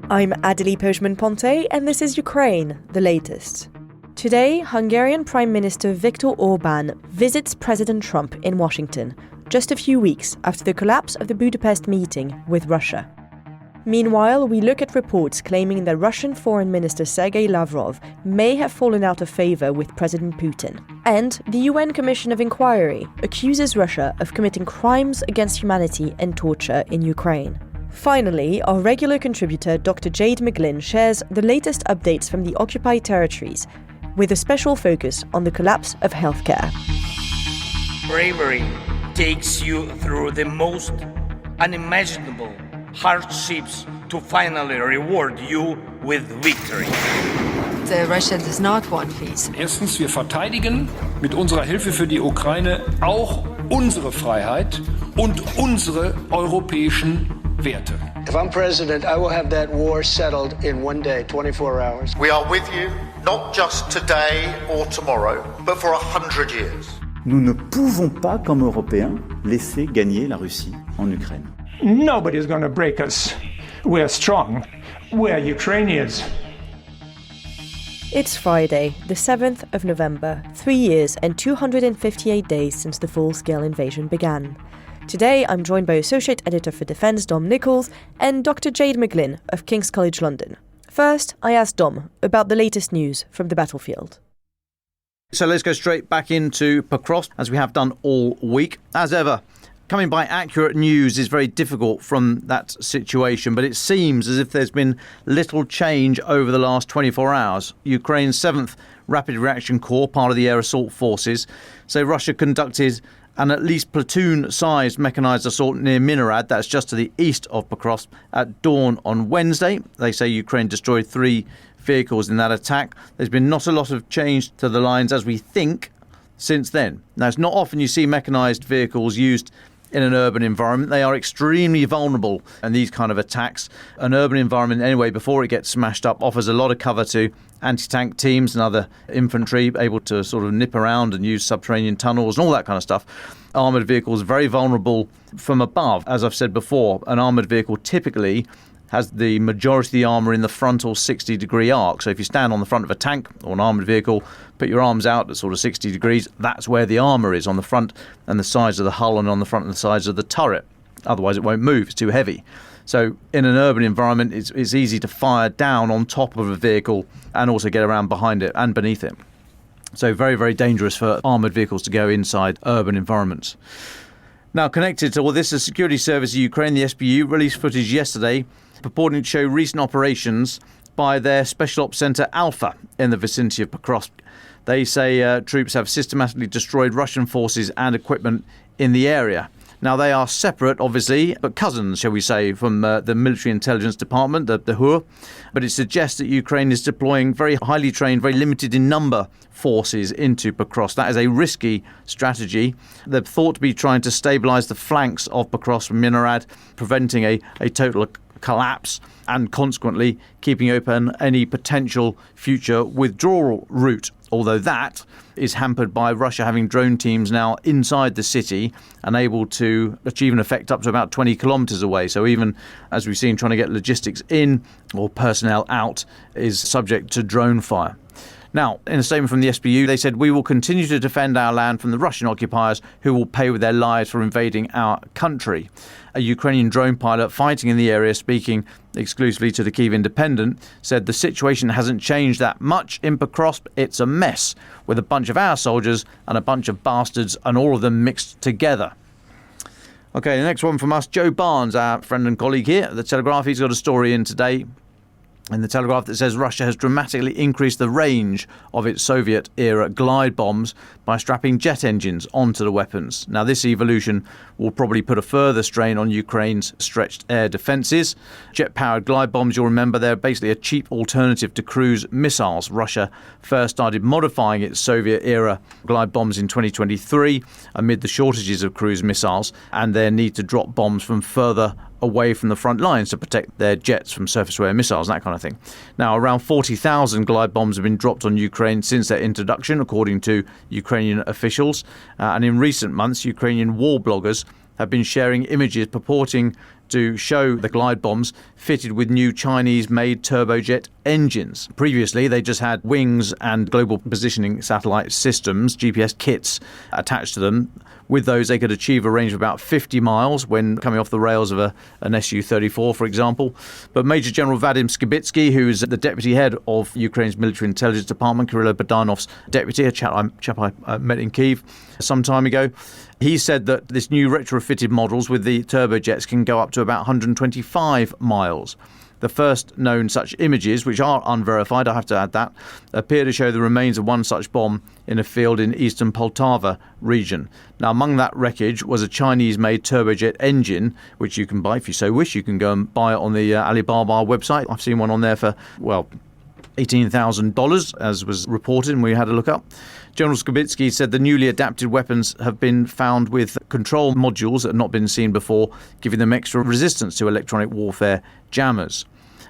I'm Adélie Pojzman-Pontay, and this is Ukraine, the latest. Today, Hungarian Prime Minister Viktor Orban visits President Trump in Washington, just a few weeks after the collapse of the Budapest meeting with Russia. Meanwhile, we look at reports claiming that Russian Foreign Minister Sergey Lavrov may have fallen out of favour with President Putin. And the UN Commission of Inquiry accuses Russia of committing crimes against humanity and torture in Ukraine. Finally, our regular contributor Dr. Jade McGlynn shares the latest updates from the occupied territories, with a special focus on the collapse of healthcare. Bravery takes you through the most unimaginable hardships to finally reward you with victory. Russia does not want peace. Erstens, wir verteidigen mit unserer Hilfe für die Ukraine auch unsere Freiheit und unsere europäischen Werte. If I'm president, I will have that war settled in one day, 24 hours. We are with you, not just today or tomorrow, but for 100 years. Nous ne pouvons pas, comme Européens, laisser gagner la Russie en Ukraine. Nobody's going to break us. We're strong. We're Ukrainians. It's Friday, the 7th of November, 3 years and 258 days since the full-scale invasion began. Today, I'm joined by Associate Editor for Defence Dom Nicholls and Dr. Jade McGlynn of King's College London. First, I asked Dom about the latest news from the battlefield. So let's go straight back into Pokrovsk, as we have done all week. As ever, coming by accurate news is very difficult from that situation, but it seems as if there's been little change over the last 24 hours. Ukraine's 7th Rapid Reaction Corps, part of the air assault forces, say Russia conducted an at least platoon-sized mechanised assault near Minarad, that's just to the east of Pokrovsk, at dawn on Wednesday. They say Ukraine destroyed 3 vehicles in that attack. There's been not a lot of change to the lines, as we think, since then. Now, it's not often you see mechanised vehicles used in an urban environment. They are extremely vulnerable in these kind of attacks. An urban environment, anyway, before it gets smashed up, offers a lot of cover to anti-tank teams and other infantry, able to sort of nip around and use subterranean tunnels and all that kind of stuff. Armoured vehicles, very vulnerable from above. As I've said before, an armoured vehicle typically has the majority of the armour in the frontal 60-degree arc. So if you stand on the front of a tank or an armoured vehicle, put your arms out at sort of 60 degrees, that's where the armour is, on the front and the sides of the hull and on the front and the sides of the turret. Otherwise it won't move, it's too heavy. So in an urban environment, it's easy to fire down on top of a vehicle and also get around behind it and beneath it. So very, very dangerous for armoured vehicles to go inside urban environments. Now, connected to all this, the Security Service of Ukraine, the SBU, released footage yesterday purporting to show recent operations by their Special Ops Centre Alpha in the vicinity of Pokrovsk. They say troops have systematically destroyed Russian forces and equipment in the area. Now, they are separate, obviously, but cousins, shall we say, from the Military Intelligence Department, the HUR. But it suggests that Ukraine is deploying very highly trained, very limited in number forces into Pokrovsk. That is a risky strategy. They're thought to be trying to stabilise the flanks of Pokrovsk from Minarad, preventing a total collapse and consequently keeping open any potential future withdrawal route. Although that is hampered by Russia having drone teams now inside the city and able to achieve an effect up to about 20 kilometres away. So even, as we've seen, trying to get logistics in or personnel out is subject to drone fire. Now, in a statement from the SBU, they said, "We will continue to defend our land from the Russian occupiers who will pay with their lives for invading our country." A Ukrainian drone pilot fighting in the area, speaking exclusively to the Kyiv Independent, said the situation hasn't changed that much in Pokrovsk. It's a mess with a bunch of our soldiers and a bunch of bastards and all of them mixed together. OK, the next one from us, Joe Barnes, our friend and colleague here at The Telegraph. He's got a story in today in The Telegraph that says Russia has dramatically increased the range of its Soviet-era glide bombs by strapping jet engines onto the weapons. Now, this evolution will probably put a further strain on Ukraine's stretched air defences. Jet-powered glide bombs, you'll remember, they're basically a cheap alternative to cruise missiles. Russia first started modifying its Soviet-era glide bombs in 2023 amid the shortages of cruise missiles and their need to drop bombs from further away from the front lines to protect their jets from surface-to-air missiles, that kind of thing. Now, around 40,000 glide bombs have been dropped on Ukraine since their introduction, according to Ukrainian officials. And in recent months, Ukrainian war bloggers have been sharing images purporting to show the glide bombs fitted with new Chinese-made turbojet engines. Previously, they just had wings and global positioning satellite systems, GPS kits, attached to them. With those, they could achieve a range of about 50 miles when coming off the rails of an Su-34, for example. But Major General Vadim Skibitsky, who is the deputy head of Ukraine's military intelligence department, Kirill Bogdanov's deputy, a chap I met in Kyiv some time ago, he said that this new retrofitted models with the turbojets can go up to about 125 miles. The first known such images, which are unverified, I have to add that, appear to show the remains of one such bomb in a field in eastern Poltava region. Now, among that wreckage was a Chinese-made turbojet engine, which you can buy if you so wish. You can go and buy it on the Alibaba website. I've seen one on there for, well, $18,000, as was reported, and we had a look up. General Skibitsky said the newly adapted weapons have been found with control modules that had not been seen before, giving them extra resistance to electronic warfare jammers.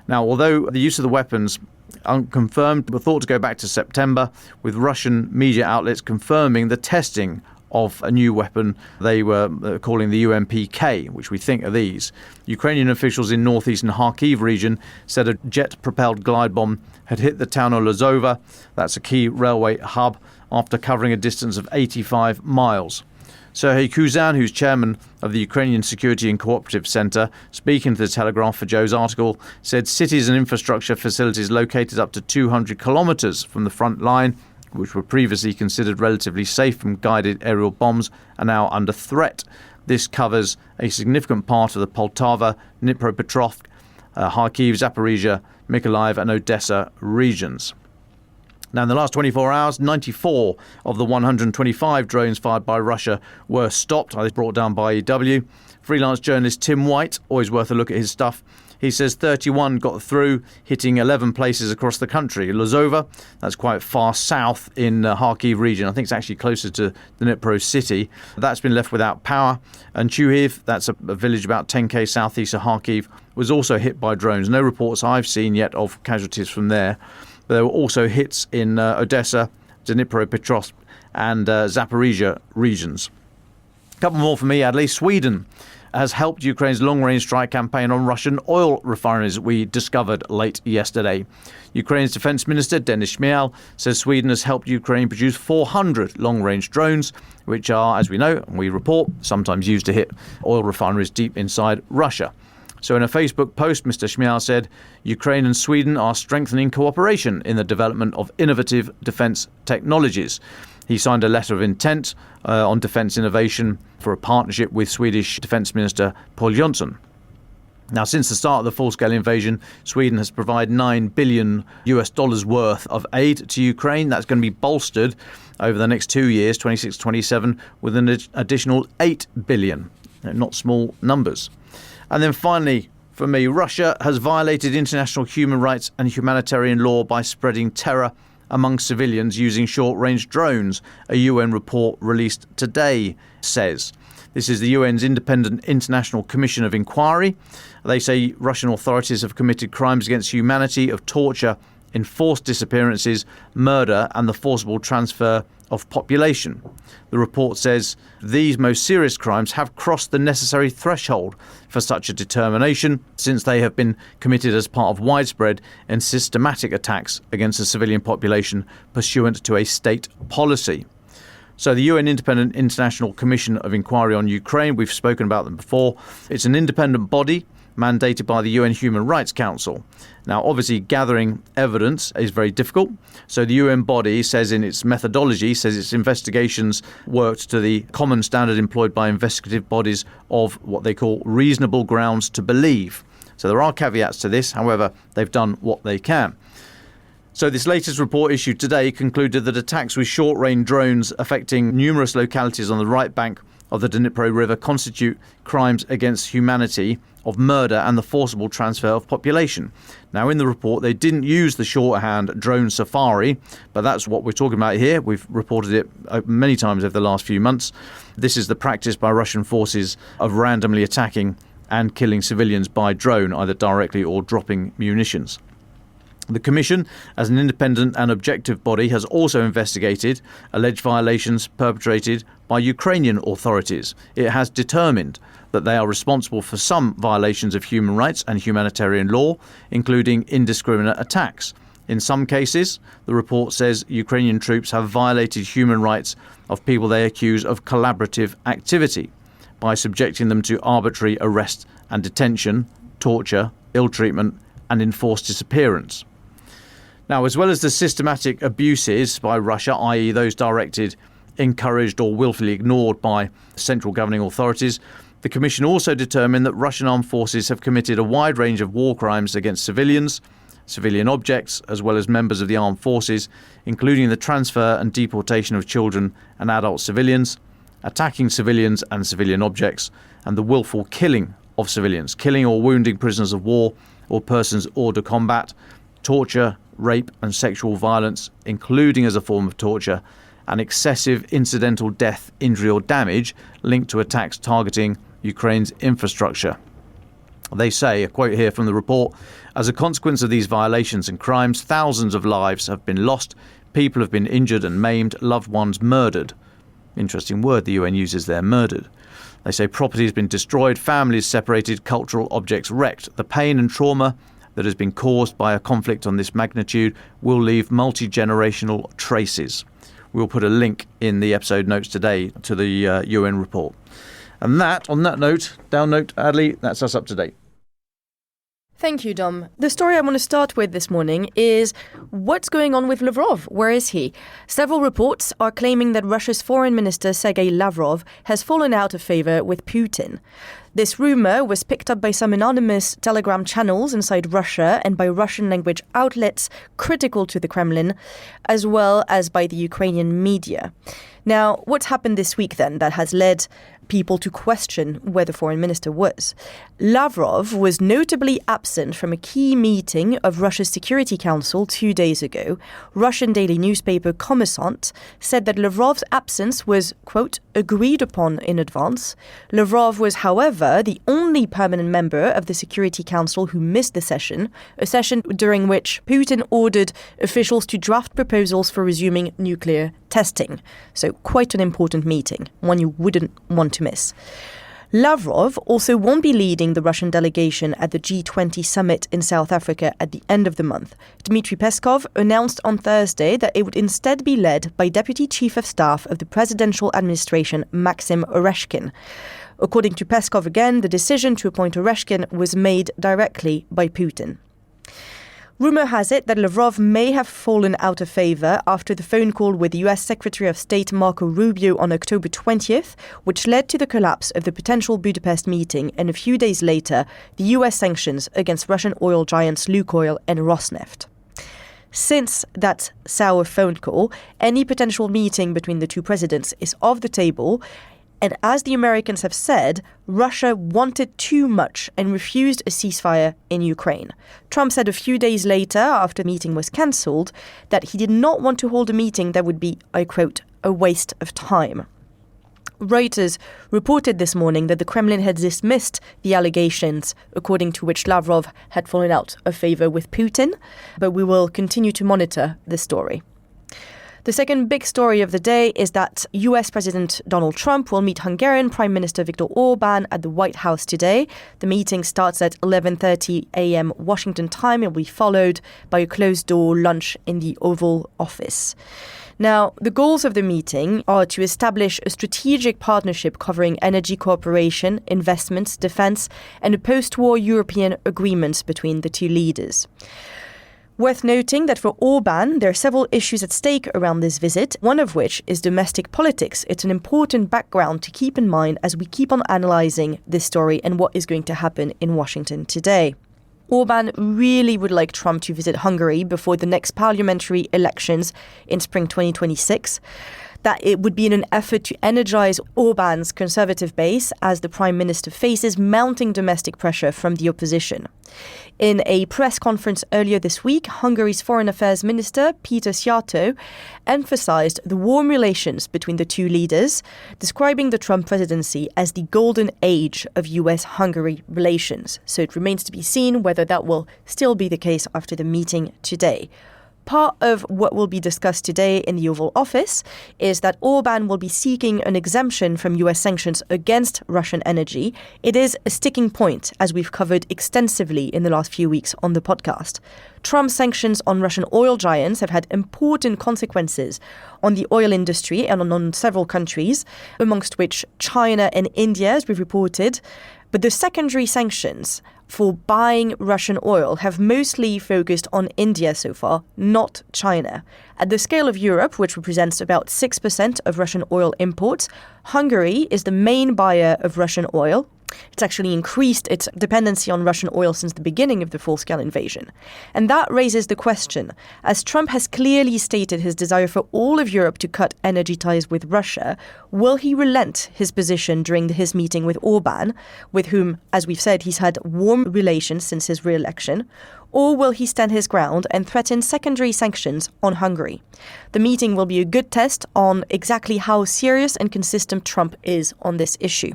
Now, although the use of the weapons unconfirmed were thought to go back to September, with Russian media outlets confirming the testing of a new weapon they were calling the UMPK, which we think are these. Ukrainian officials in northeastern Kharkiv region said a jet-propelled glide bomb had hit the town of Lazova, that's a key railway hub, after covering a distance of 85 miles. Sergey Kuzan, who's chairman of the Ukrainian Security and Cooperative Centre, speaking to the Telegraph for Joe's article, said cities and infrastructure facilities located up to 200 kilometres from the front line, which were previously considered relatively safe from guided aerial bombs, are now under threat. This covers a significant part of the Poltava, Dnipropetrovsk, Kharkiv, Zaporizhia, Mykolaiv and Odessa regions. Now, in the last 24 hours, 94 of the 125 drones fired by Russia were stopped. I was brought down by EW. Freelance journalist Tim White, always worth a look at his stuff. He says 31 got through, hitting 11 places across the country. Lazova, that's quite far south in Kharkiv region. I think it's actually closer to the Dnipro city. That's been left without power. And Chuhiv, that's a village about 10k southeast of Kharkiv, was also hit by drones. No reports I've seen yet of casualties from there. But there were also hits in Odessa, Dnipropetrovsk and Zaporizhia regions. A couple more for me, Adélie. Sweden has helped Ukraine's long-range strike campaign on Russian oil refineries, we discovered late yesterday. Ukraine's defence minister, Denis Shmyhal, says Sweden has helped Ukraine produce 400 long-range drones, which are, as we know, and we report, sometimes used to hit oil refineries deep inside Russia. So in a Facebook post, Mr. Shmyhal said, Ukraine and Sweden are strengthening cooperation in the development of innovative defence technologies. He signed a letter of intent on defence innovation for a partnership with Swedish Defence Minister Pojzman-Pontay. Now, since the start of the full-scale invasion, Sweden has provided $9 billion worth of aid to Ukraine. That's going to be bolstered over the next 2 years, 26-27, with an additional $8 billion. Not small numbers. And then finally, for me, Russia has violated international human rights and humanitarian law by spreading terror among civilians using short-range drones, a UN report released today says. This is the UN's Independent International Commission of Inquiry. They say Russian authorities have committed crimes against humanity of torture, enforced disappearances, murder and the forcible transfer of population. The report says these most serious crimes have crossed the necessary threshold for such a determination, since they have been committed as part of widespread and systematic attacks against the civilian population pursuant to a state policy. So the UN Independent International Commission of Inquiry on Ukraine, we've spoken about them before. It's an independent body mandated by the UN Human Rights Council. Now, obviously, gathering evidence is very difficult. So the UN body says in its methodology, says its investigations worked to the common standard employed by investigative bodies of what they call reasonable grounds to believe. So there are caveats to this. However, they've done what they can. So this latest report issued today concluded that attacks with short-range drones affecting numerous localities on the right bank of the Dnipro River constitute crimes against humanity of murder and the forcible transfer of population. Now, in the report, they didn't use the shorthand drone safari, but that's what we're talking about here. We've reported it many times over the last few months. This is the practice by Russian forces of randomly attacking and killing civilians by drone, either directly or dropping munitions. The Commission, as an independent and objective body, has also investigated alleged violations perpetrated by Ukrainian authorities. It has determined that they are responsible for some violations of human rights and humanitarian law, including indiscriminate attacks. In some cases, the report says Ukrainian troops have violated human rights of people they accuse of collaborative activity by subjecting them to arbitrary arrest and detention, torture, ill treatment, and enforced disappearance. Now, as well as the systematic abuses by Russia, i.e. those directed, encouraged or willfully ignored by central governing authorities, the Commission also determined that Russian armed forces have committed a wide range of war crimes against civilians, civilian objects, as well as members of the armed forces, including the transfer and deportation of children and adult civilians, attacking civilians and civilian objects, and the willful killing of civilians, killing or wounding prisoners of war or persons hors de combat, torture, rape and sexual violence, including as a form of torture, and excessive incidental death, injury or damage linked to attacks targeting Ukraine's infrastructure. They say, a quote here from the report, as a consequence of these violations and crimes, thousands of lives have been lost, people have been injured and maimed, loved ones murdered. Interesting word the UN uses there, murdered. They say property has been destroyed, families separated, cultural objects wrecked. The pain and trauma that has been caused by a conflict on this magnitude will leave multi-generational traces. We'll put a link in the episode notes today to the UN report. And that, on that note, down note, Adélie, that's us up to date. Thank you, Dom. The story I want to start with this morning is what's going on with Lavrov? Where is he? Several reports are claiming that Russia's foreign minister Sergey Lavrov has fallen out of favour with Putin. This rumour was picked up by some anonymous Telegram channels inside Russia and by Russian-language outlets critical to the Kremlin, as well as by the Ukrainian media. Now, what's happened this week then that has led people to question where the foreign minister was? Lavrov was notably absent from a key meeting of Russia's Security Council 2 days ago. Russian daily newspaper Kommersant said that Lavrov's absence was, quote, agreed upon in advance. Lavrov was, however, the only permanent member of the Security Council who missed the session, a session during which Putin ordered officials to draft proposals for resuming nuclear testing. So quite an important meeting, one you wouldn't want to miss. Lavrov also won't be leading the Russian delegation at the G20 summit in South Africa at the end of the month. Dmitry Peskov announced on Thursday that it would instead be led by Deputy Chief of Staff of the presidential administration, Maxim Oreshkin. According to Peskov again, the decision to appoint Oreshkin was made directly by Putin. Rumour has it that Lavrov may have fallen out of favour after the phone call with the US Secretary of State Marco Rubio on October 20th, which led to the collapse of the potential Budapest meeting and a few days later, the US sanctions against Russian oil giants Lukoil and Rosneft. Since that sour phone call, any potential meeting between the two presidents is off the table. And as the Americans have said, Russia wanted too much and refused a ceasefire in Ukraine. Trump said a few days later, after the meeting was cancelled, that he did not want to hold a meeting that would be, I quote, a waste of time. Reuters reported this morning that the Kremlin had dismissed the allegations according to which Lavrov had fallen out of favour with Putin, but we will continue to monitor the story. The second big story of the day is that US President Donald Trump will meet Hungarian Prime Minister Viktor Orban at the White House today. The meeting starts at 11:30 a.m. Washington time and will be followed by a closed-door lunch in the Oval Office. Now, the goals of the meeting are to establish a strategic partnership covering energy cooperation, investments, defence, and a post-war European agreement between the two leaders. Worth noting that for Orban, there are several issues at stake around this visit, one of which is domestic politics. It's an important background to keep in mind as we keep on analysing this story and what is going to happen in Washington today. Orban really would like Trump to visit Hungary before the next parliamentary elections in spring 2026. that it would be in an effort to energize Orban's conservative base as the prime minister faces mounting domestic pressure from the opposition. In a press conference earlier this week, Hungary's Foreign Affairs Minister, Péter Szijjártó, emphasized the warm relations between the two leaders, describing the Trump presidency as the golden age of US-Hungary relations. So it remains to be seen whether that will still be the case after the meeting today. Part of what will be discussed today in the Oval Office is that Orban will be seeking an exemption from US sanctions against Russian energy. It is a sticking point, as we've covered extensively in the last few weeks on the podcast. Trump's sanctions on Russian oil giants have had important consequences on the oil industry and on several countries, amongst which China and India, as we've reported. But the secondary sanctions for buying Russian oil have mostly focused on India so far, not China. At the scale of Europe, which represents about 6% of Russian oil imports, Hungary is the main buyer of Russian oil. It's actually increased its dependency on Russian oil since the beginning of the full-scale invasion. And that raises the question, as Trump has clearly stated his desire for all of Europe to cut energy ties with Russia, will he relent his position during his meeting with Orban, with whom, as we've said, he's had warm relations since his re-election, or will he stand his ground and threaten secondary sanctions on Hungary? The meeting will be a good test on exactly how serious and consistent Trump is on this issue.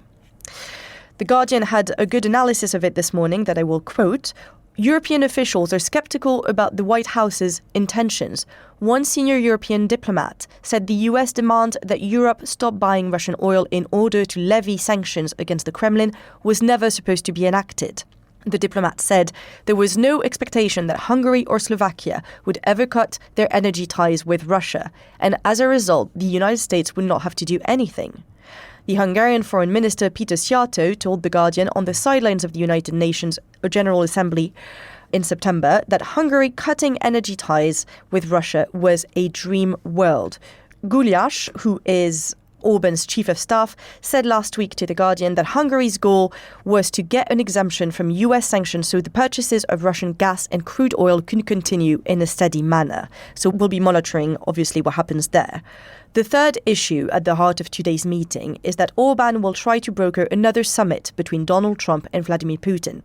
The Guardian had a good analysis of it this morning that I will quote. European officials are skeptical about the White House's intentions. One senior European diplomat said the US demand that Europe stop buying Russian oil in order to levy sanctions against the Kremlin was never supposed to be enacted. The diplomat said there was no expectation that Hungary or Slovakia would ever cut their energy ties with Russia, and as a result, the United States would not have to do anything. The Hungarian Foreign Minister Péter Szijjártó told The Guardian on the sidelines of the United Nations General Assembly in September that Hungary cutting energy ties with Russia was a dream world. Gulyás, who is Orban's chief of staff, said last week to The Guardian that Hungary's goal was to get an exemption from US sanctions so the purchases of Russian gas and crude oil can continue in a steady manner. So we'll be monitoring, obviously, what happens there. The third issue at the heart of today's meeting is that Orban will try to broker another summit between Donald Trump and Vladimir Putin.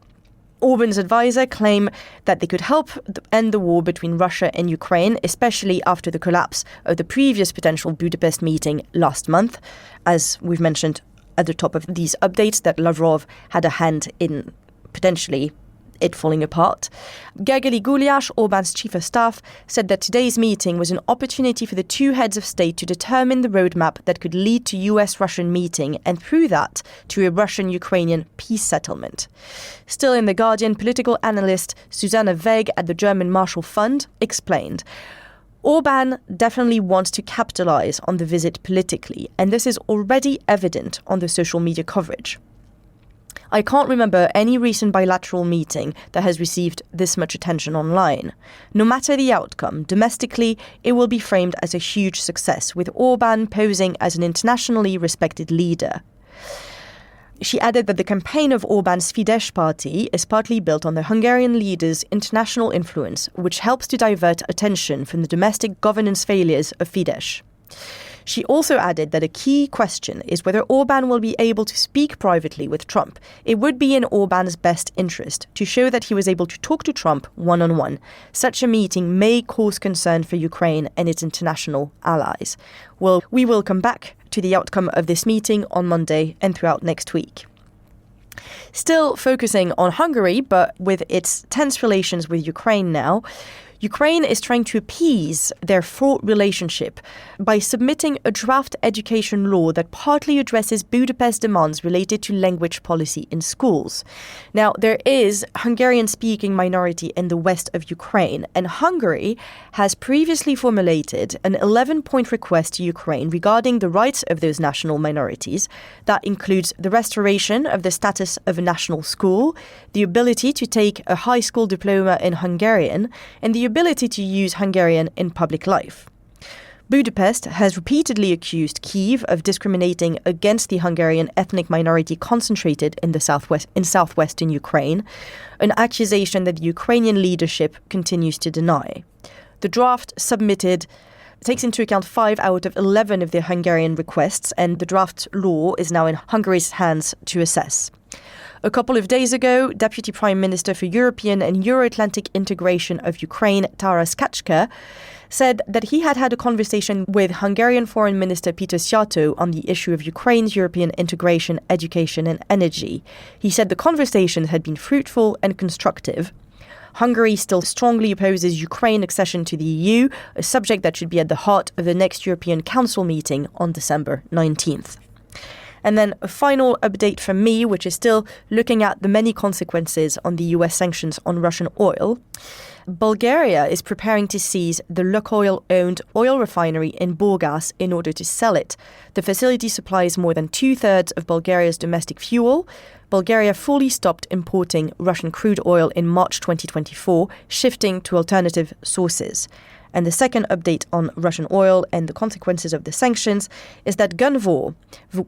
Orban's advisor claim that they could help end the war between Russia and Ukraine, especially after the collapse of the previous potential Budapest meeting last month. As we've mentioned at the top of these updates, that Lavrov had a hand in potentially it falling apart. Gergely Gulyás, Orban's chief of staff, said that today's meeting was an opportunity for the two heads of state to determine the roadmap that could lead to US-Russian meeting and through that to a Russian-Ukrainian peace settlement. Still in The Guardian, political analyst Susanne Weg at the German Marshall Fund explained, Orban definitely wants to capitalize on the visit politically, and this is already evident on the social media coverage. I can't remember any recent bilateral meeting that has received this much attention online. No matter the outcome, domestically, it will be framed as a huge success, with Orban posing as an internationally respected leader. She added that the campaign of Orban's Fidesz party is partly built on the Hungarian leader's international influence, which helps to divert attention from the domestic governance failures of Fidesz. She also added that a key question is whether Orban will be able to speak privately with Trump. It would be in Orban's best interest to show that he was able to talk to Trump one-on-one. Such a meeting may cause concern for Ukraine and its international allies. Well, we will come back to the outcome of this meeting on Monday and throughout next week. Still focusing on Hungary, but with its tense relations with Ukraine now, Ukraine is trying to appease their fraught relationship by submitting a draft education law that partly addresses Budapest demands related to language policy in schools. Now, there is a Hungarian-speaking minority in the west of Ukraine, and Hungary has previously formulated an 11-point request to Ukraine regarding the rights of those national minorities. That includes the restoration of the status of a national school, the ability to take a high school diploma in Hungarian, and the ability to use Hungarian in public life. Budapest has repeatedly accused Kyiv of discriminating against the Hungarian ethnic minority concentrated in southwestern Ukraine, an accusation that the Ukrainian leadership continues to deny. The draft submitted takes into account 5 out of 11 of the Hungarian requests, and the draft law is now in Hungary's hands to assess. A couple of days ago, Deputy Prime Minister for European and Euro-Atlantic Integration of Ukraine, Taras Kachka, said that he had a conversation with Hungarian Foreign Minister Peter Szijjártó on the issue of Ukraine's European integration, education and energy. He said the conversation had been fruitful and constructive. Hungary still strongly opposes Ukraine accession to the EU, a subject that should be at the heart of the next European Council meeting on December 19th. And then a final update from me, which is still looking at the many consequences on the US sanctions on Russian oil. Bulgaria is preparing to seize the Lukoil-owned oil refinery in Burgas in order to sell it. The facility supplies more than 2/3 of Bulgaria's domestic fuel. Bulgaria fully stopped importing Russian crude oil in March 2024, shifting to alternative sources. And the second update on Russian oil and the consequences of the sanctions is that Gunvor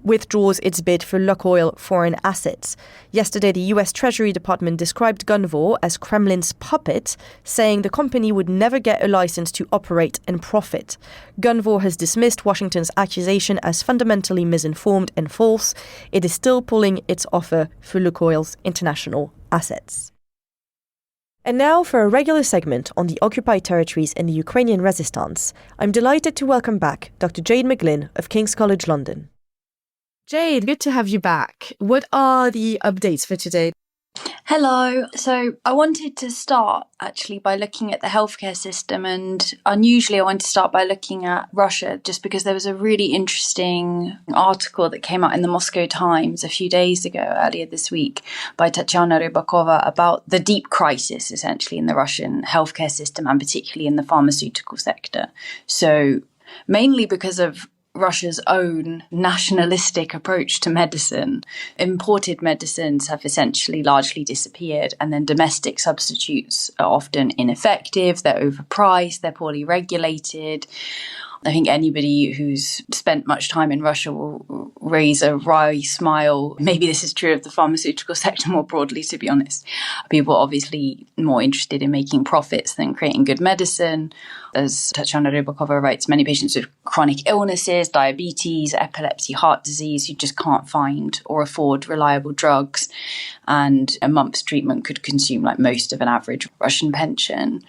withdraws its bid for Lukoil foreign assets. Yesterday, the US Treasury Department described Gunvor as Kremlin's puppet, saying the company would never get a license to operate and profit. Gunvor has dismissed Washington's accusation as fundamentally misinformed and false. It is still pulling its offer for Lukoil's international assets. And now for a regular segment on the occupied territories and the Ukrainian resistance, I'm delighted to welcome back Dr. Jade McGlynn of King's College London. Jade, good to have you back. What are the updates for today? Hello. So I wanted to start actually by looking at the healthcare system, and unusually I wanted to start by looking at Russia just because there was a really interesting article that came out in the Moscow Times a few days ago, earlier this week, by Tatyana Rybakova about the deep crisis essentially in the Russian healthcare system and particularly in the pharmaceutical sector. So mainly because of Russia's own nationalistic approach to medicine. Imported medicines have essentially largely disappeared, and then domestic substitutes are often ineffective, they're overpriced, they're poorly regulated. I think anybody who's spent much time in Russia will raise a wry smile. Maybe this is true of the pharmaceutical sector more broadly, to be honest. People are obviously more interested in making profits than creating good medicine. As Tatyana Rybakova writes, many patients with chronic illnesses, diabetes, epilepsy, heart disease, who just can't find or afford reliable drugs. And a month's treatment could consume like most of an average Russian pension.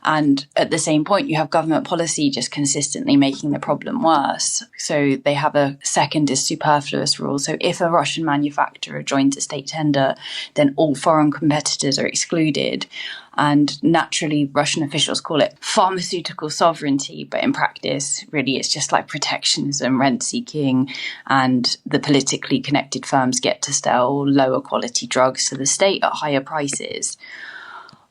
And at the same point, you have government policy just consistently making the problem worse. So they have a second is superfluous rule. So if a Russian manufacturer joins a state tender, then all foreign competitors are excluded. And naturally, Russian officials call it pharmaceutical sovereignty. But in practice, really, it's just like protectionism, rent seeking, and the politically connected firms get to sell lower quality drugs to the state at higher prices.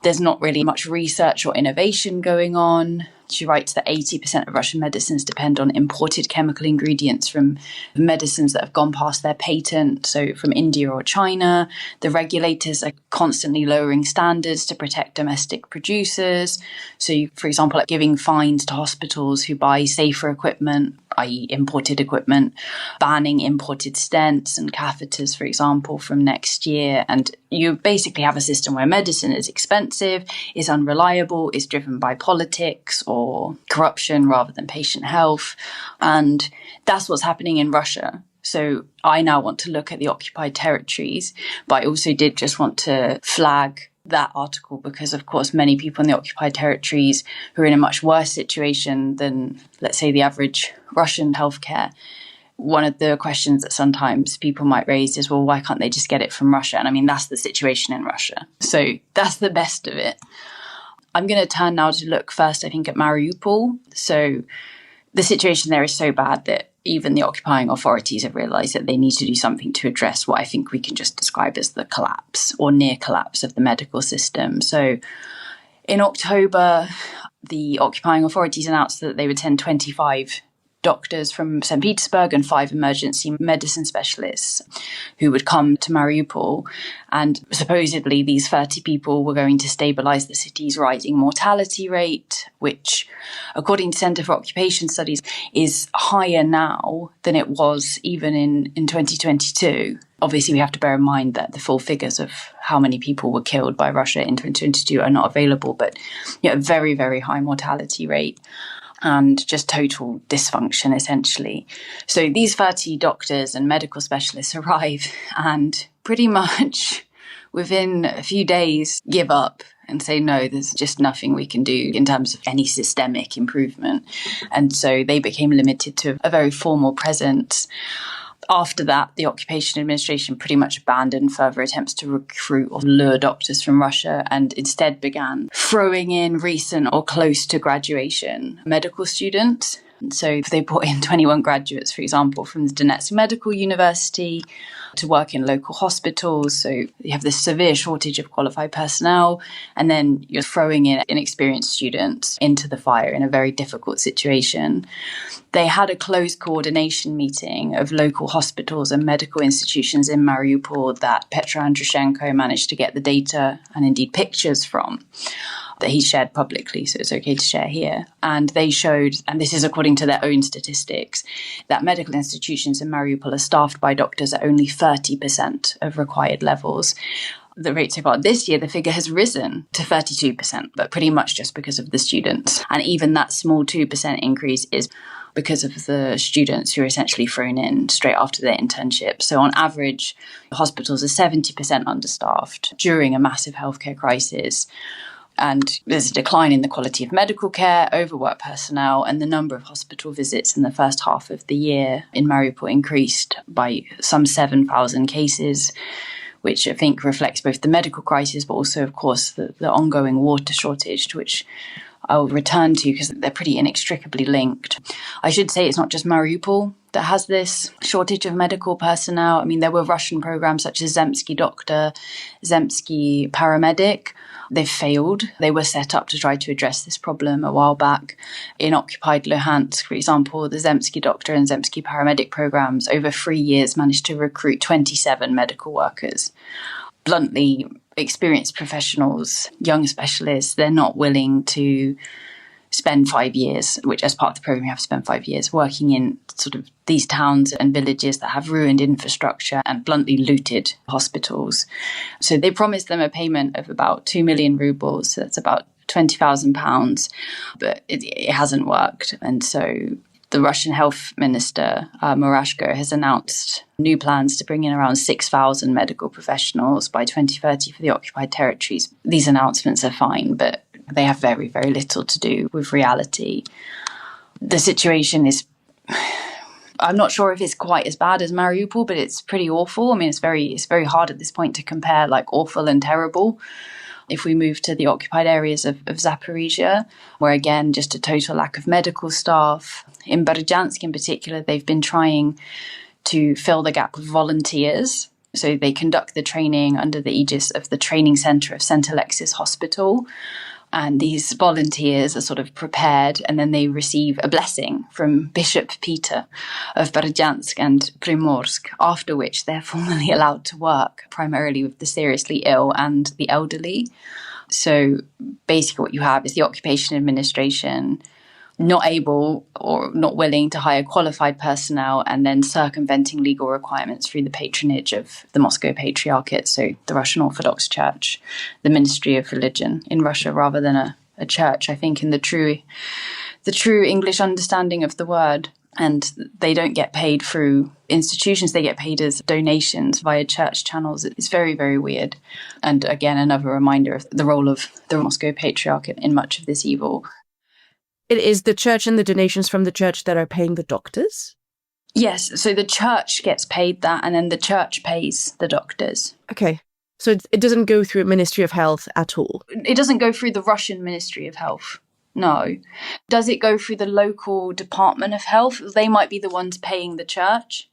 There's not really much research or innovation going on. She writes that 80% of Russian medicines depend on imported chemical ingredients from medicines that have gone past their patent, so from India or China. The regulators are constantly lowering standards to protect domestic producers. So, for example, like giving fines to hospitals who buy safer equipment, i.e. imported equipment, banning imported stents and catheters, for example, from next year. And you basically have a system where medicine is expensive, is unreliable, is driven by politics or corruption rather than patient health. And that's what's happening in Russia. So I now want to look at the occupied territories, but I also did just want to flag that article because, of course, many people in the occupied territories who are in a much worse situation than, let's say, the average Russian healthcare. One of the questions that sometimes people might raise is, well, why can't they just get it from Russia? And I mean, that's the situation in Russia. So that's the best of it. I'm going to turn now to look first, I think, at Mariupol. So the situation there is so bad that even the occupying authorities have realised that they need to do something to address what I think we can just describe as the collapse or near collapse of the medical system. So in October, the occupying authorities announced that they would send 25 doctors from St. Petersburg and 5 emergency medicine specialists who would come to Mariupol. And supposedly these 30 people were going to stabilise the city's rising mortality rate, which, according to Centre for Occupation Studies, is higher now than it was even in 2022. Obviously, we have to bear in mind that the full figures of how many people were killed by Russia in 2022 are not available, but a very, very high mortality rate. and just total dysfunction, essentially. So these 30 doctors and medical specialists arrive and pretty much within a few days give up and say, no, there's just nothing we can do in terms of any systemic improvement. And so they became limited to a very formal presence. After that, the occupation administration pretty much abandoned further attempts to recruit or lure doctors from Russia and instead began throwing in recent or close to graduation medical students. So they brought in 21 graduates, for example, from the Donetsk Medical University to work in local hospitals. So you have this severe shortage of qualified personnel, and then you're throwing in inexperienced students into the fire in a very difficult situation. They had a close coordination meeting of local hospitals and medical institutions in Mariupol that Petro Andrushenko managed to get the data and indeed pictures from, that he shared publicly, so it's okay to share here. And they showed, and this is according to their own statistics, that medical institutions in Mariupol are staffed by doctors at only 30% of required levels. The rate so far this year, the figure has risen to 32%, but pretty much just because of the students. And even that small 2% increase is because of the students who are essentially thrown in straight after their internship. So on average, hospitals are 70% understaffed during a massive healthcare crisis. And there's a decline in the quality of medical care, overworked personnel, and the number of hospital visits in the first half of the year in Mariupol increased by some 7,000 cases, which I think reflects both the medical crisis, but also, of course, the ongoing water shortage, to which I'll return to because they're pretty inextricably linked. I should say it's not just Mariupol that has this shortage of medical personnel. I mean, there were Russian programs such as Zemsky Doctor, Zemsky Paramedic. They've failed. They were set up to try to address this problem a while back. In occupied Luhansk, for example, the Zemsky Doctor and Zemsky Paramedic programs over 3 years managed to recruit 27 medical workers. Bluntly, experienced professionals, young specialists, they're not willing to spend 5 years, which as part of the program you have to spend 5 years working in sort of these towns and villages that have ruined infrastructure and bluntly looted hospitals. So they promised them a payment of about 2 million rubles, so that's about £20,000, but it hasn't worked. And so the Russian health minister, Murashko, has announced new plans to bring in around 6,000 medical professionals by 2030 for the occupied territories. These announcements are fine, but they have very, very little to do with reality. The situation is, I'm not sure if it's quite as bad as Mariupol, but it's pretty awful. I mean, it's very hard at this point to compare like awful and terrible. If we move to the occupied areas of Zaporizhia, where again, just a total lack of medical staff. In Berdyansk in particular, they've been trying to fill the gap with volunteers. So they conduct the training under the aegis of the training centre of St. Alexis Hospital. And these volunteers are sort of prepared, and then they receive a blessing from Bishop Peter of Berdyansk and Primorsk, after which they're formally allowed to work, primarily with the seriously ill and the elderly. So basically what you have is the occupation administration not able or not willing to hire qualified personnel and then circumventing legal requirements through the patronage of the Moscow Patriarchate, so the Russian Orthodox Church, the Ministry of Religion in Russia, rather than a church, I think, in the true English understanding of the word. And they don't get paid through institutions, they get paid as donations via church channels. It's very, very weird. And again, another reminder of the role of the Moscow Patriarchate in much of this evil. It is the church and the donations from the church that are paying the doctors? Yes, so the church gets paid that, and then the church pays the doctors. Okay, so it doesn't go through Ministry of Health at all? It doesn't go through the Russian Ministry of Health, no. Does it go through the local Department of Health? They might be the ones paying the church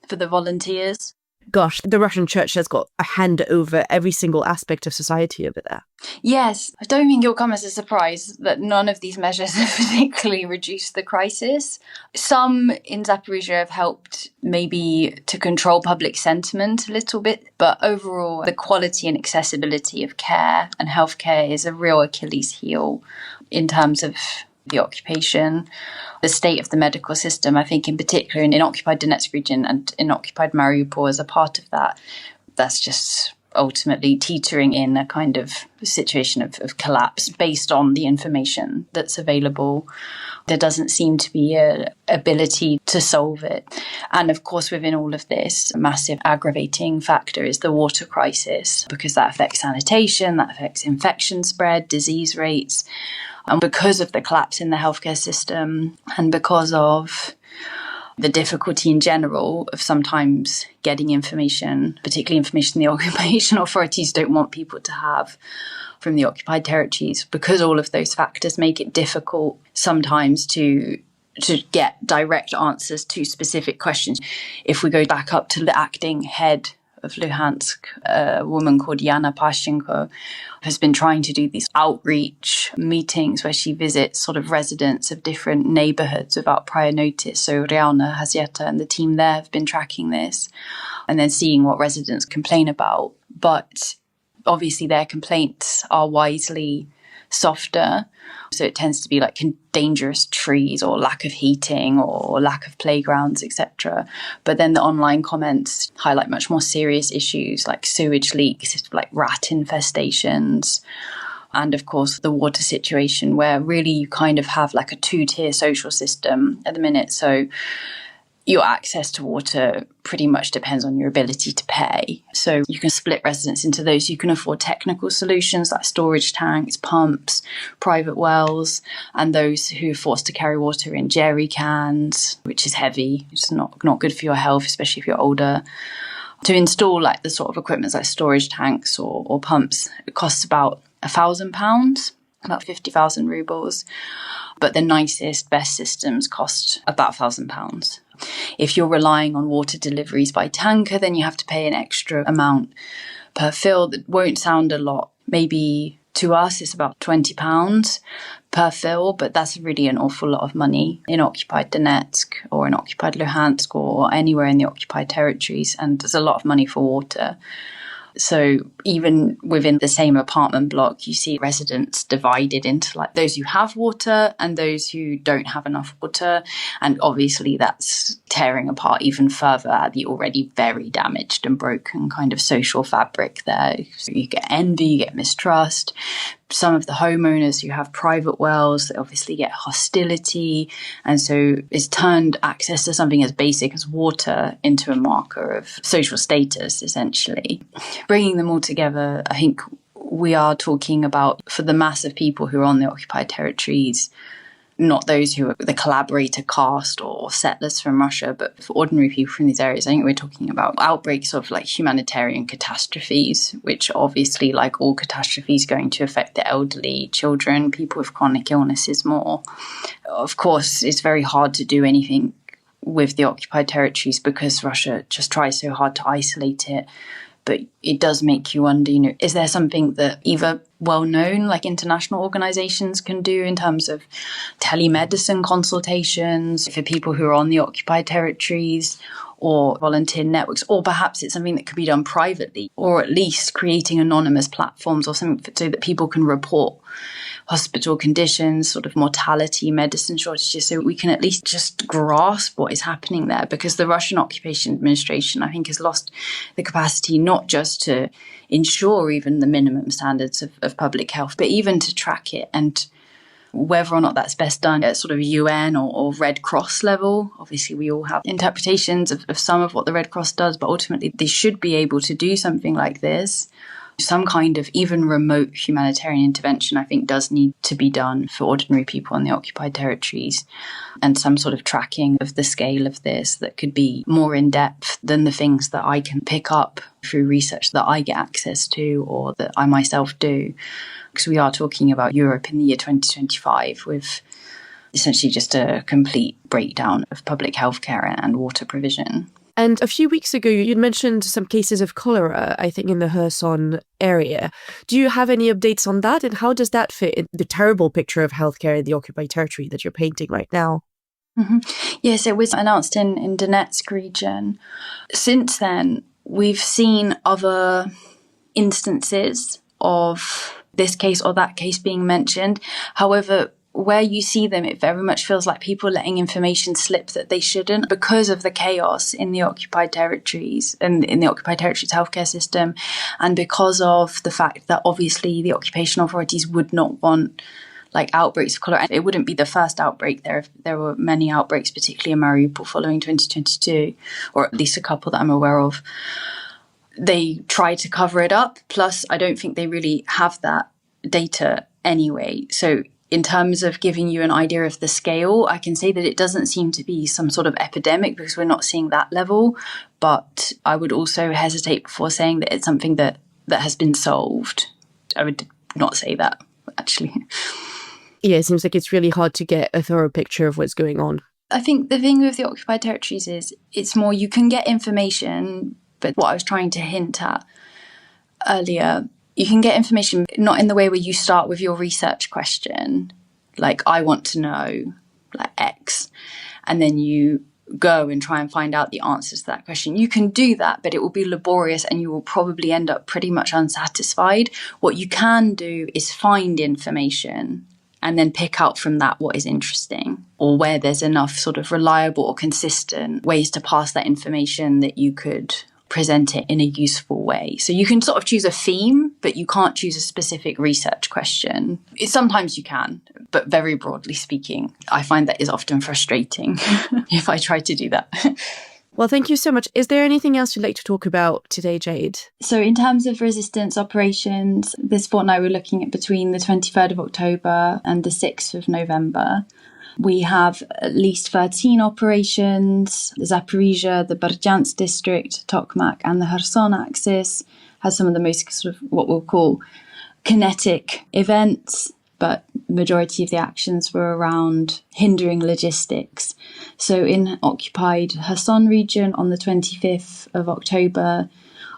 for the volunteers. Gosh, the Russian church has got a hand over every single aspect of society over there. Yes, I don't think it'll come as a surprise that none of these measures have particularly reduced the crisis. Some in Zaporizhia have helped maybe to control public sentiment a little bit, but overall the quality and accessibility of care and healthcare is a real Achilles heel in terms of the occupation. The state of the medical system, I think in particular in occupied Donetsk region and in occupied Mariupol as a part of that, that's just ultimately teetering in a kind of situation of collapse based on the information that's available. there doesn't seem to be an ability to solve it. And of course, within all of this, a massive aggravating factor is the water crisis, because that affects sanitation, that affects infection spread, disease rates. And because of the collapse in the healthcare system and because of the difficulty in general of sometimes getting information, particularly information the occupation authorities don't want people to have from the occupied territories, because all of those factors make it difficult sometimes to get direct answers to specific questions. If we go back up to the acting head of Luhansk, a woman called Yana Pashchenko, has been trying to do these outreach meetings where she visits sort of residents of different neighbourhoods without prior notice. So Riauna, Hazieta and the team there have been tracking this and then seeing what residents complain about. But obviously their complaints are wisely softer. So it tends to be like dangerous trees or lack of heating or lack of playgrounds, etc. But then the online comments highlight much more serious issues like sewage leaks, like rat infestations, and of course the water situation, where really you kind of have like a two-tier social system at the minute. So your access to water pretty much depends on your ability to pay. So you can split residents into those who can afford technical solutions like storage tanks, pumps, private wells, and those who are forced to carry water in jerry cans, which is heavy. It's not good for your health, especially if you're older. To install like the sort of equipment like storage tanks or pumps, it costs about £1,000, about 50,000 rubles. But the nicest, best systems cost about £1,000. If you're relying on water deliveries by tanker, then you have to pay an extra amount per fill. That won't sound a lot. Maybe to us it's about £20 per fill, but that's really an awful lot of money in occupied Donetsk or in occupied Luhansk or anywhere in the occupied territories. And there's a lot of money for water. So even within the same apartment block, you see residents divided into like those who have water and those who don't have enough water. And obviously that's tearing apart even further at the already very damaged and broken kind of social fabric there. So you get envy, you get mistrust. Some of the homeowners who have private wells, they obviously get hostility. And so it's turned access to something as basic as water into a marker of social status, essentially. Bringing them all together, I think we are talking about, for the mass of people who are on the occupied territories, not those who are the collaborator caste or settlers from Russia, but for ordinary people from these areas, I think we're talking about outbreaks of like humanitarian catastrophes, which obviously, like all catastrophes, going to affect the elderly, children, people with chronic illnesses more. Of course, it's very hard to do anything with the occupied territories because Russia just tries so hard to isolate it. But it does make you wonder, is there something that either well-known, like international organizations can do in terms of telemedicine consultations for people who are on the occupied territories or volunteer networks, or perhaps it's something that could be done privately, or at least creating anonymous platforms or something so that people can report hospital conditions, sort of mortality, medicine shortages, so we can at least just grasp what is happening there. Because the Russian occupation administration, I think, has lost the capacity not just to ensure even the minimum standards of public health, but even to track it. And whether or not that's best done at sort of UN or Red Cross level, obviously we all have interpretations of some of what the Red Cross does, but ultimately they should be able to do something like this. Some kind of even remote humanitarian intervention, I think, does need to be done for ordinary people on the occupied territories, and some sort of tracking of the scale of this that could be more in depth than the things that I can pick up through research that I get access to or that I myself do. Because we are talking about Europe in the year 2025 with essentially just a complete breakdown of public healthcare and water provision. And a few weeks ago, you'd mentioned some cases of cholera, I think, in the Kherson area. Do you have any updates on that? And how does that fit in the terrible picture of healthcare in the occupied territory that you're painting right now? Mm-hmm. Yes, it was announced in Donetsk region. Since then, we've seen other instances of this case or that case being mentioned. However, where you see them, it very much feels like people letting information slip that they shouldn't because of the chaos in the occupied territories and in the occupied territories healthcare system, and because of the fact that obviously the occupation authorities would not want like outbreaks of cholera. It wouldn't be the first outbreak. There were many outbreaks, particularly in Mariupol following 2022, or at least a couple that I'm aware of. They tried to cover it up. Plus, I don't think they really have that data anyway. So in terms of giving you an idea of the scale, I can say that it doesn't seem to be some sort of epidemic because we're not seeing that level. But I would also hesitate before saying that it's something that has been solved. I would not say that, actually. Yeah, it seems like it's really hard to get a thorough picture of what's going on. I think the thing with the occupied territories is it's more you can get information, but what I was trying to hint at earlier, you can get information not in the way where you start with your research question, like I want to know like X, and then you go and try and find out the answers to that question. You can do that, but it will be laborious and you will probably end up pretty much unsatisfied. What you can do is find information and then pick out from that what is interesting or where there's enough sort of reliable or consistent ways to pass that information that you could present it in a useful way. So you can sort of choose a theme, but you can't choose a specific research question. Sometimes you can, but very broadly speaking, I find that is often frustrating if I try to do that. Well, thank you so much. Is there anything else you'd like to talk about today, Jade? So in terms of resistance operations, this fortnight we're looking at between the 23rd of October and the 6th of November. We have at least 13 operations. The Zaporizhia, the Berdyansk district, Tokmak and the Kherson axis has some of the most sort of what we'll call kinetic events, but the majority of the actions were around hindering logistics. So in occupied Kherson region on the 25th of October,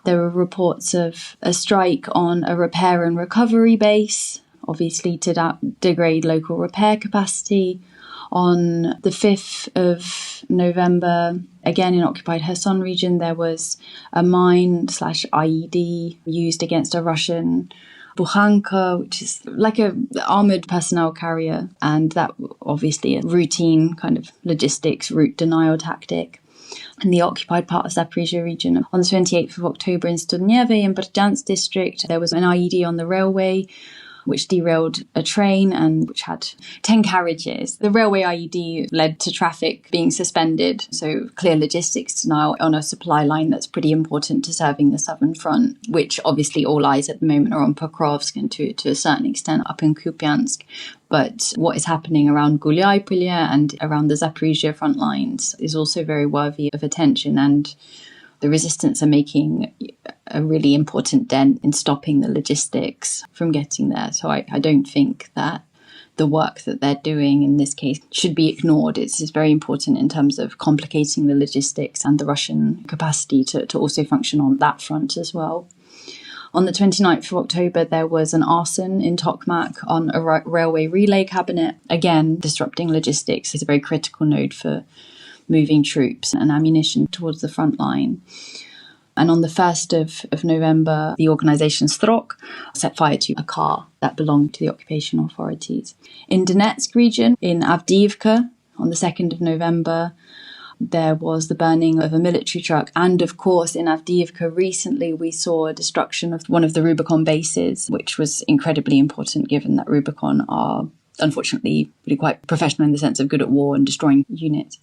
there were reports of a strike on a repair and recovery base, obviously to degrade local repair capacity. On the 5th of November, again in occupied Kherson region, there was a mine/IED used against a Russian Bukhanka, which is like a armoured personnel carrier, and that obviously a routine kind of logistics route denial tactic. In the occupied part of Zaporizhia region, on the 28th of October in Studnieve in Berdyansk district, there was an IED on the railway, which derailed a train and which had 10 carriages. The railway IED led to traffic being suspended, so clear logistics denial on a supply line that's pretty important to serving the southern front, which obviously all eyes at the moment are on Pokrovsk and to a certain extent up in Kupiansk. But what is happening around Guliai-Polye and around the Zaporizhia front lines is also very worthy of attention, and the resistance are making a really important dent in stopping the logistics from getting there. So I don't think that the work that they're doing in this case should be ignored. It's very important in terms of complicating the logistics and the Russian capacity to also function on that front as well. On the 29th of October, there was an arson in Tokmak on a railway relay cabinet. Again, disrupting logistics is a very critical node for moving troops and ammunition towards the front line. And on the 1st of November, the organisation Strok set fire to a car that belonged to the occupation authorities. In Donetsk region, in Avdiivka, on the 2nd of November, there was the burning of a military truck. And of course, in Avdiivka recently, we saw a destruction of one of the Rubicon bases, which was incredibly important given that Rubicon are unfortunately really quite professional in the sense of good at war and destroying units.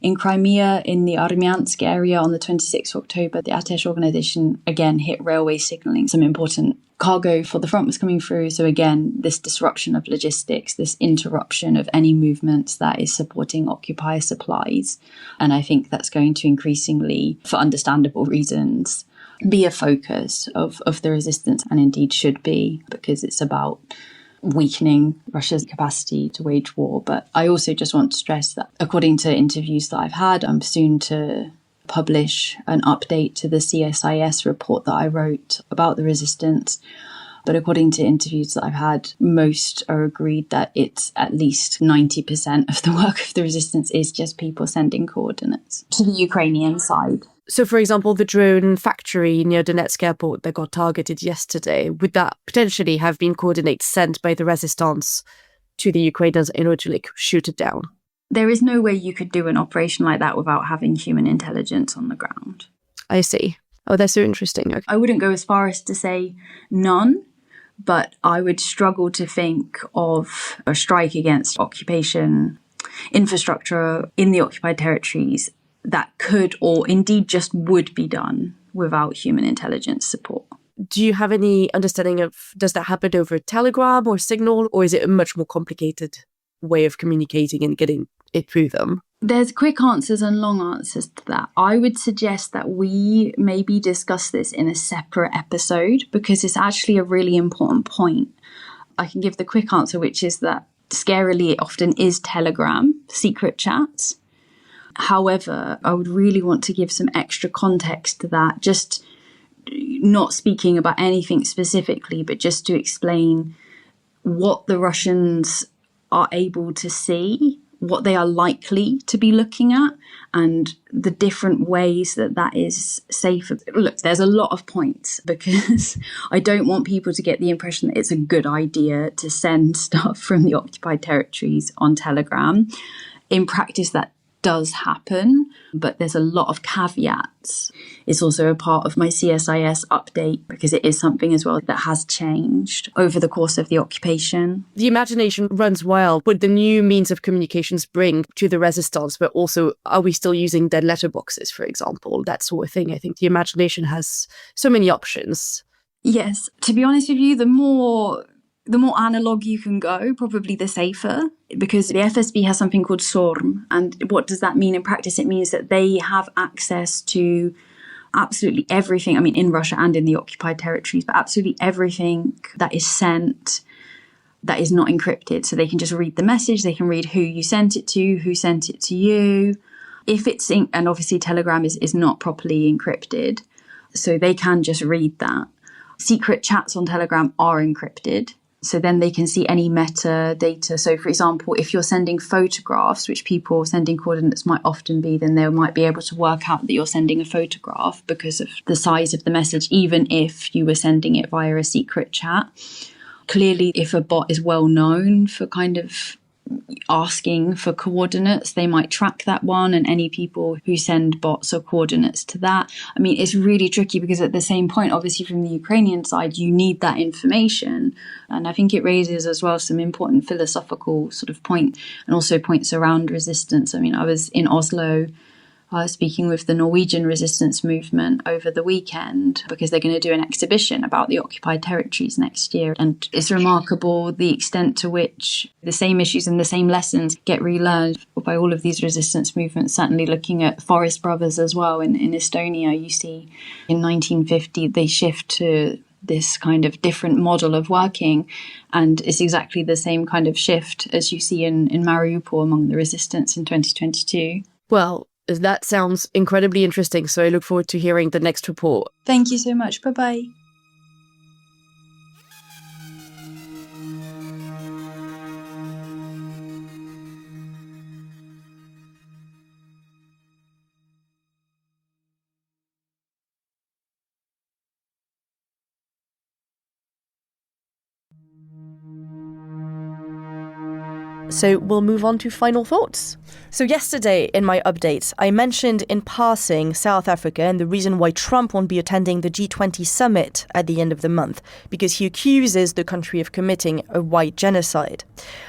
In Crimea, in the Armyansk area on the 26th of October, the Atesh organisation again hit railway signalling. Some important cargo for the front was coming through. So again, this disruption of logistics, this interruption of any movements that is supporting occupier supplies. And I think that's going to increasingly, for understandable reasons, be a focus of the resistance, and indeed should be, because it's about weakening Russia's capacity to wage war. But I also just want to stress that according to interviews that I've had, I'm soon to publish an update to the CSIS report that I wrote about the resistance. But according to interviews that I've had, most are agreed that it's at least 90% of the work of the resistance is just people sending coordinates to the Ukrainian side. So, for example, the drone factory near Donetsk airport that got targeted yesterday, would that potentially have been coordinates sent by the resistance to the Ukrainians in order to shoot it down? There is no way you could do an operation like that without having human intelligence on the ground. I see. Oh, that's so interesting. Okay. I wouldn't go as far as to say none, but I would struggle to think of a strike against occupation infrastructure in the occupied territories that could or indeed just would be done without human intelligence support. Do you have any understanding of, does that happen over Telegram or Signal, or is it a much more complicated way of communicating and getting it through them? There's quick answers and long answers to that. I would suggest that we maybe discuss this in a separate episode because it's actually a really important point. I can give the quick answer, which is that scarily it often is Telegram, secret chats. However, I would really want to give some extra context to that, just not speaking about anything specifically, but just to explain what the Russians are able to see, what they are likely to be looking at, and the different ways that that is safer. Look, there's a lot of points because I don't want people to get the impression that it's a good idea to send stuff from the occupied territories on Telegram. In practice, that does happen, but there's a lot of caveats. It's also a part of my CSIS update because it is something as well that has changed over the course of the occupation. The imagination runs wild. What the new means of communications bring to the resistance, but also are we still using dead letterboxes, for example? That sort of thing. I think the imagination has so many options. Yes. To be honest with you, the more analog you can go, probably the safer, because the FSB has something called SORM. And what does that mean in practice? It means that they have access to absolutely everything, I mean, in Russia and in the occupied territories, but absolutely everything that is sent that is not encrypted. So they can just read the message, they can read who you sent it to, who sent it to you. If it's, and obviously Telegram is not properly encrypted, so they can just read that. Secret chats on Telegram are encrypted. So then they can see any metadata. So, for example, if you're sending photographs, which people sending coordinates might often be, then they might be able to work out that you're sending a photograph because of the size of the message, even if you were sending it via a secret chat. Clearly, if a bot is well known for kind of asking for coordinates, they might track that one, and any people who send bots or coordinates to that. I mean, it's really tricky because at the same point, obviously from the Ukrainian side, you need that information. And I think it raises as well some important philosophical sort of point and also points around resistance. I mean, I was in Oslo speaking with the Norwegian resistance movement over the weekend because they're going to do an exhibition about the occupied territories next year. And it's remarkable the extent to which the same issues and the same lessons get relearned by all of these resistance movements. Certainly looking at Forest Brothers as well in Estonia, you see in 1950 they shift to this kind of different model of working, and it's exactly the same kind of shift as you see in Mariupol among the resistance in 2022. Well, that sounds incredibly interesting, so I look forward to hearing the next report. Thank you so much. Bye-bye. So we'll move on to final thoughts. So yesterday in my updates, I mentioned in passing South Africa and the reason why Trump won't be attending the G20 summit at the end of the month, because he accuses the country of committing a white genocide.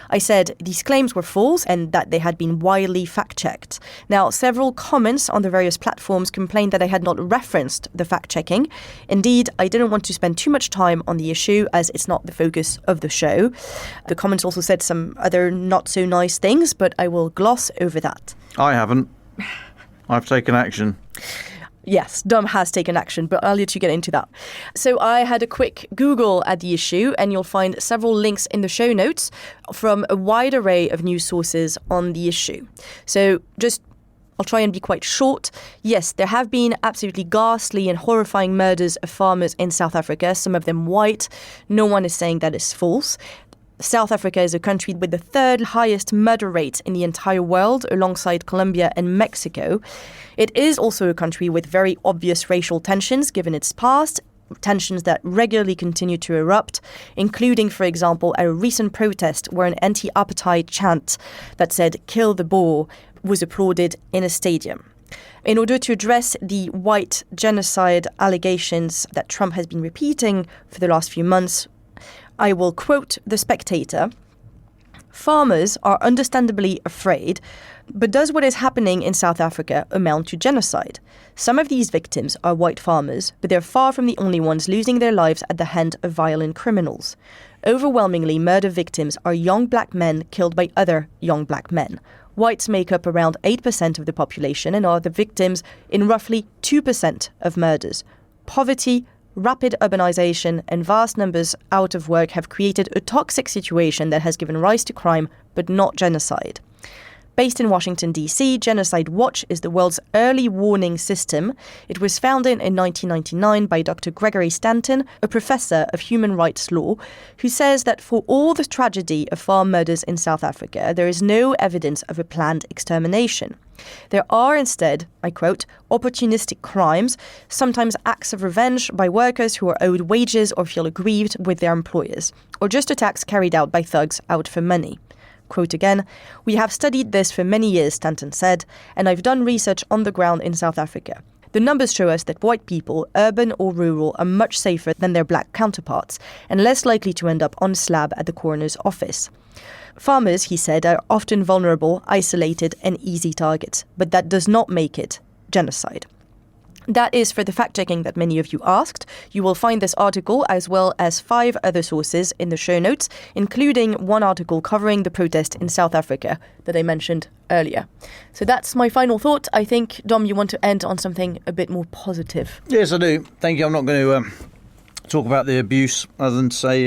I said these claims were false and that they had been widely fact-checked. Now, several comments on the various platforms complained that I had not referenced the fact-checking. Indeed, I didn't want to spend too much time on the issue as it's not the focus of the show. The comments also said some other not so nice things, but I will gloss over that. I haven't. I've taken action. Yes, Dom has taken action, but I'll let you get into that. So I had a quick Google at the issue, and you'll find several links in the show notes from a wide array of news sources on the issue. So I'll try and be quite short. Yes, there have been absolutely ghastly and horrifying murders of farmers in South Africa, some of them white. No one is saying that is false. South Africa is a country with the third highest murder rate in the entire world, alongside Colombia and Mexico. It is also a country with very obvious racial tensions, given its past, tensions that regularly continue to erupt, including, for example, a recent protest where an anti-apartheid chant that said "kill the Boer" was applauded in a stadium. In order to address the white genocide allegations that Trump has been repeating for the last few months, I will quote The Spectator. Farmers are understandably afraid, but does what is happening in South Africa amount to genocide? Some of these victims are white farmers, but they're far from the only ones losing their lives at the hand of violent criminals. Overwhelmingly, murder victims are young black men killed by other young black men. Whites make up around 8% of the population and are the victims in roughly 2% of murders. Poverty, rapid urbanization, and vast numbers out of work have created a toxic situation that has given rise to crime, but not genocide. Based in Washington, D.C., Genocide Watch is the world's early warning system. It was founded in 1999 by Dr. Gregory Stanton, a professor of human rights law, who says that for all the tragedy of farm murders in South Africa, there is no evidence of a planned extermination. There are instead, I quote, opportunistic crimes, sometimes acts of revenge by workers who are owed wages or feel aggrieved with their employers, or just attacks carried out by thugs out for money. Quote again, "We have studied this for many years," Stanton said, "and I've done research on the ground in South Africa. The numbers show us that white people, urban or rural, are much safer than their black counterparts and less likely to end up on a slab at the coroner's office. Farmers," he said, "are often vulnerable, isolated and easy targets, but that does not make it genocide." That is for the fact-checking that many of you asked. You will find this article as well as 5 other sources in the show notes, including one article covering the protest in South Africa that I mentioned earlier. So that's my final thought. I think, Dom, you want to end on something a bit more positive. Yes, I do. Thank you. I'm not going to talk about the abuse other than say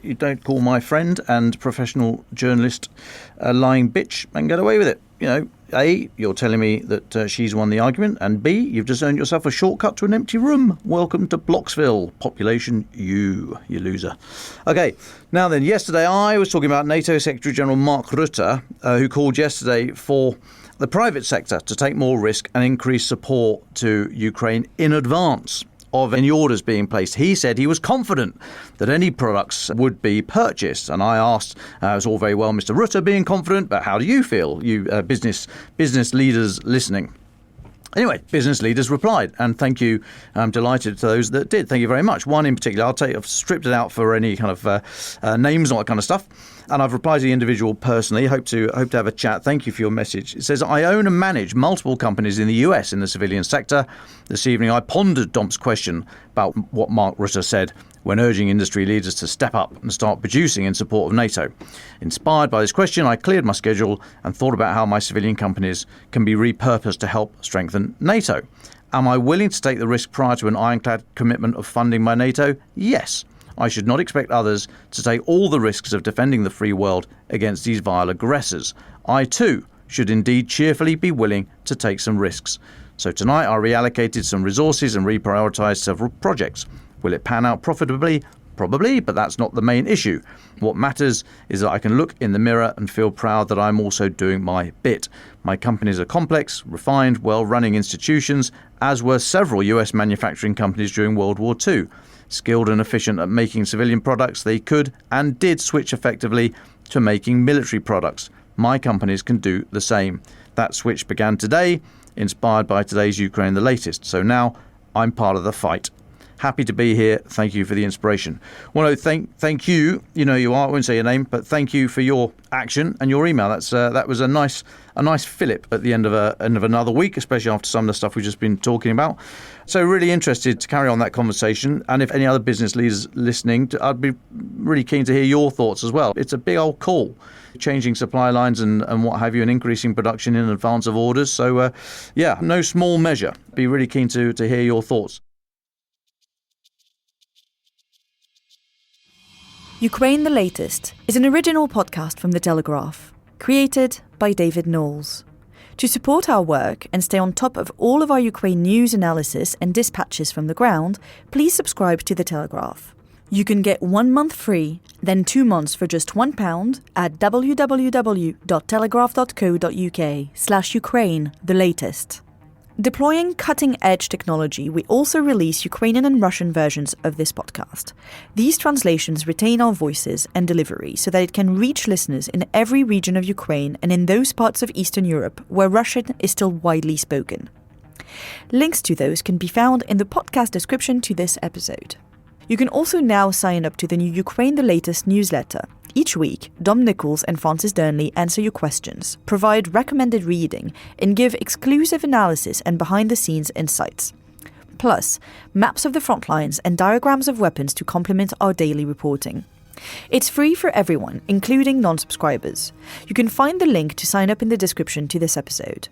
you don't call my friend and professional journalist a lying bitch and get away with it. You know, A, you're telling me that she's won the argument, and B, you've just earned yourself a shortcut to an empty room. Welcome to Blocksville. Population you loser. Okay, now then, yesterday I was talking about NATO Secretary General Mark Rutte, who called yesterday for the private sector to take more risk and increase support to Ukraine in advance of any orders being placed. He said he was confident that any products would be purchased. And I asked, it's all very well Mr. Rutte being confident, but how do you feel, you business leaders listening? Anyway, business leaders replied, and thank you. I'm delighted to those that did. Thank you very much. One in particular, I've stripped it out for any kind of names and all that kind of stuff. And I've replied to the individual personally. Hope to have a chat. Thank you for your message. It says, I own and manage multiple companies in the US in the civilian sector. This evening, I pondered Dom's question about what Mark Rutte said when urging industry leaders to step up and start producing in support of NATO. Inspired by this question, I cleared my schedule and thought about how my civilian companies can be repurposed to help strengthen NATO. Am I willing to take the risk prior to an ironclad commitment of funding by NATO? Yes. I should not expect others to take all the risks of defending the free world against these vile aggressors. I too should indeed cheerfully be willing to take some risks. So tonight I reallocated some resources and reprioritised several projects. Will it pan out profitably? Probably, but that's not the main issue. What matters is that I can look in the mirror and feel proud that I'm also doing my bit. My companies are complex, refined, well-running institutions, as were several US manufacturing companies during World War II. Skilled and efficient at making civilian products, they could and did switch effectively to making military products. My companies can do the same. That switch began today, inspired by today's Ukraine the latest. So now I'm part of the fight. Happy to be here. Thank you for the inspiration. Well, thank you. You know you are. I won't say your name, but thank you for your action and your email. That was a nice fillip at the end of another week, especially after some of the stuff we've just been talking about. So really interested to carry on that conversation. And if any other business leaders listening, I'd be really keen to hear your thoughts as well. It's a big old call, changing supply lines and what have you, and increasing production in advance of orders. So no small measure. Be really keen to hear your thoughts. Ukraine the Latest is an original podcast from The Telegraph, created by David Knowles. To support our work and stay on top of all of our Ukraine news analysis and dispatches from the ground, please subscribe to The Telegraph. You can get 1 month free, then 2 months for just £1 at www.telegraph.co.uk/Ukraine the Latest. Deploying cutting-edge technology, we also release Ukrainian and Russian versions of this podcast. These translations retain our voices and delivery so that it can reach listeners in every region of Ukraine and in those parts of Eastern Europe where Russian is still widely spoken. Links to those can be found in the podcast description to this episode. You can also now sign up to the new Ukraine the Latest newsletter. Each week, Dom Nicholls and Francis Dearnley answer your questions, provide recommended reading, and give exclusive analysis and behind-the-scenes insights. Plus, maps of the front lines and diagrams of weapons to complement our daily reporting. It's free for everyone, including non-subscribers. You can find the link to sign up in the description to this episode.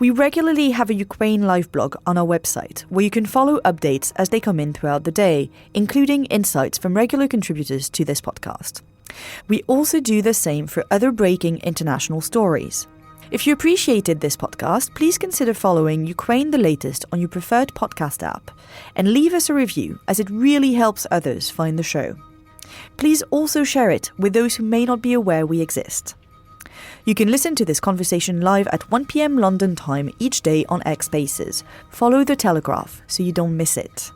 We regularly have a Ukraine live blog on our website, where you can follow updates as they come in throughout the day, including insights from regular contributors to this podcast. We also do the same for other breaking international stories. If you appreciated this podcast, please consider following Ukraine the Latest on your preferred podcast app, and leave us a review, as it really helps others find the show. Please also share it with those who may not be aware we exist. You can listen to this conversation live at 1 p.m. London time each day on X Spaces. Follow The Telegraph so you don't miss it.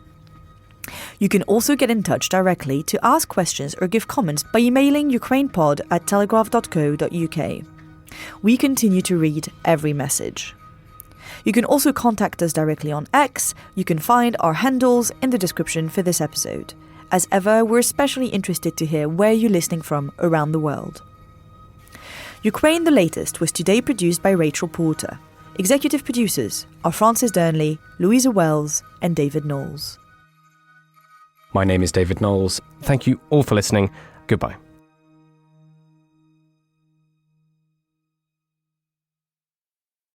You can also get in touch directly to ask questions or give comments by emailing ukrainepod@telegraph.co.uk. We continue to read every message. You can also contact us directly on X. You can find our handles in the description for this episode. As ever, we're especially interested to hear where you're listening from around the world. Ukraine the Latest was today produced by Rachel Porter. Executive producers are Francis Dearnley, Louisa Wells, and David Knowles. My name is David Knowles. Thank you all for listening. Goodbye.